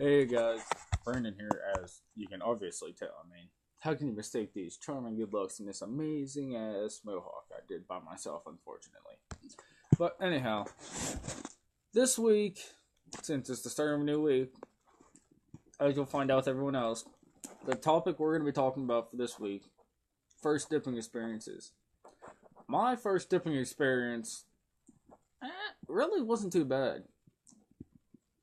Hey guys, Brandon here, as you can obviously tell. How can you mistake these charming good looks and this amazing ass mohawk I did by myself, unfortunately? But anyhow, this week, since it's the start of a new week, as you'll find out with everyone else, the topic we're going to be talking about for this week, first dipping experiences. My first dipping experience really wasn't too bad.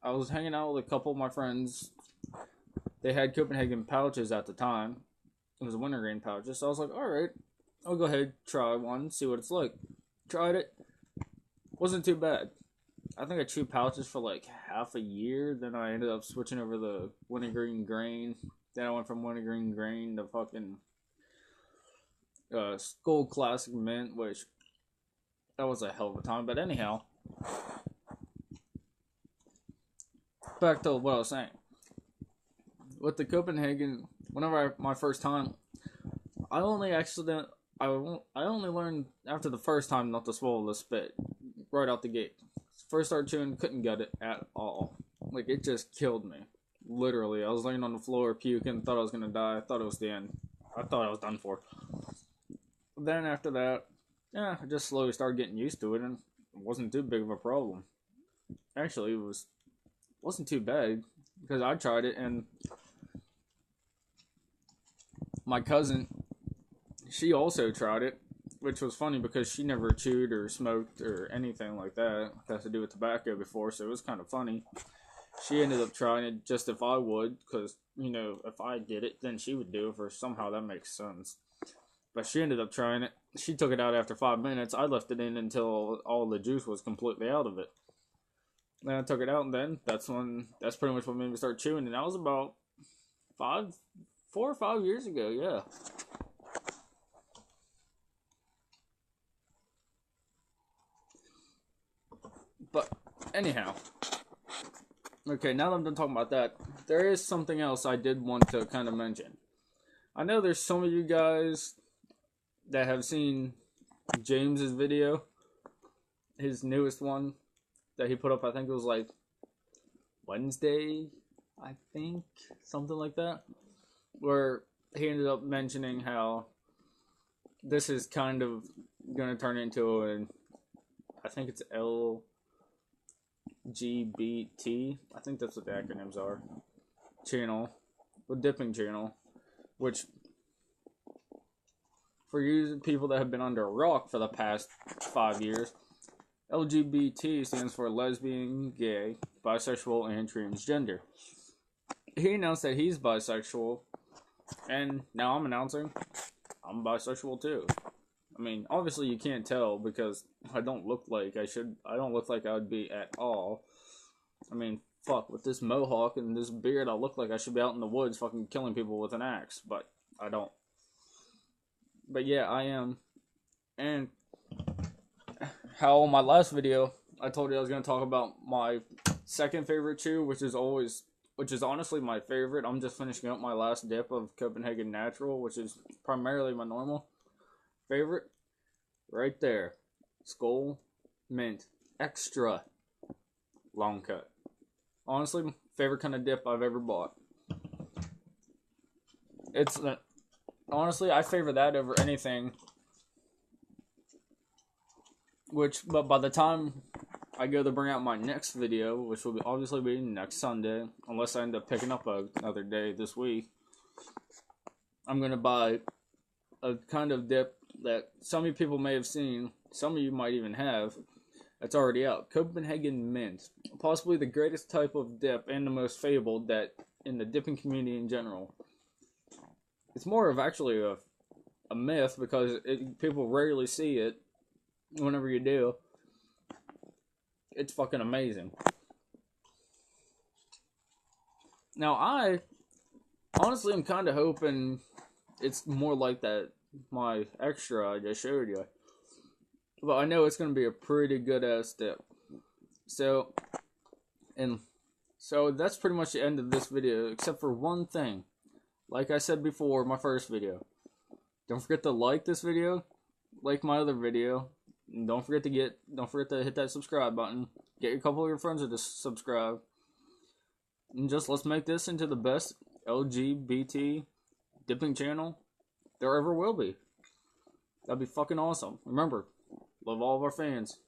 I was hanging out with a couple of my friends. They had Copenhagen pouches at the time. It was wintergreen pouches, so I was like, alright, I'll go ahead, try one, see what it's like. Tried it. Wasn't too bad. I think I chewed pouches for like half a year, then I ended up switching over the wintergreen grain. Then I went from wintergreen grain to fucking Skull Classic Mint, which that was a hell of a time. But anyhow, back to what I was saying. With the Copenhagen, my first time, I only learned after the first time not to swallow the spit right out the gate. First started chewing, couldn't get it at all. Like, it just killed me. Literally, I was laying on the floor puking, thought I was gonna die, thought it was the end. I thought I was done for. Then after that, I just slowly started getting used to it, and it wasn't too big of a problem. Actually, wasn't too bad, because I tried it, and my cousin, she also tried it, which was funny because she never chewed or smoked or anything like that. It has to do with tobacco before, so it was kind of funny. She ended up trying it just if I would, because, if I did it, then she would do it, or somehow that makes sense. But she ended up trying it. She took it out after 5 minutes. I left it in until all the juice was completely out of it. Then I took it out, and then that's pretty much what made me start chewing, and that was about 4 or 5 years ago, yeah. But anyhow, okay, now that I'm done talking about that, there is something else I did want to kind of mention. I know there's some of you guys that have seen James's video, his newest one that he put up. I think it was like Wednesday, something like that, where he ended up mentioning how this is kind of going to turn into I think it's LGBT, I think that's what the acronyms are, channel, a dipping channel, which, for you people that have been under a rock for the past 5 years, LGBT stands for lesbian, gay, bisexual, and transgender. He announced that he's bisexual, and now I'm announcing I'm bisexual too. Obviously you can't tell because I don't look like I should. I don't look like I would be at all. Fuck, with this mohawk and this beard, I look like I should be out in the woods fucking killing people with an axe, but I don't. But yeah, I am. And how on my last video, I told you I was going to talk about my second favorite chew, which is honestly my favorite. I'm just finishing up my last dip of Copenhagen Natural, which is primarily my normal favorite. Right there. Skull Mint Extra Long Cut. Honestly, favorite kind of dip I've ever bought. Honestly, I favor that over anything. But by the time I go to bring out my next video, which will obviously be next Sunday, unless I end up picking up another day this week, I'm going to buy a kind of dip that some of you people may have seen, some of you might even have. It's already out. Copenhagen Mint. Possibly the greatest type of dip and the most fabled that in the dipping community in general. It's more of actually a myth because people rarely see it. Whenever you do, it's fucking amazing. Now, I honestly am kind of hoping it's more like that, my extra I just showed you. But I know it's going to be a pretty good ass dip. So that's pretty much the end of this video, except for one thing. Like I said before, my first video. Don't forget to like this video, like my other video, and don't forget to hit that subscribe button. Get a couple of your friends to subscribe. And just let's make this into the best LGBT dipping channel there ever will be. That'd be fucking awesome. Remember, love all of our fans.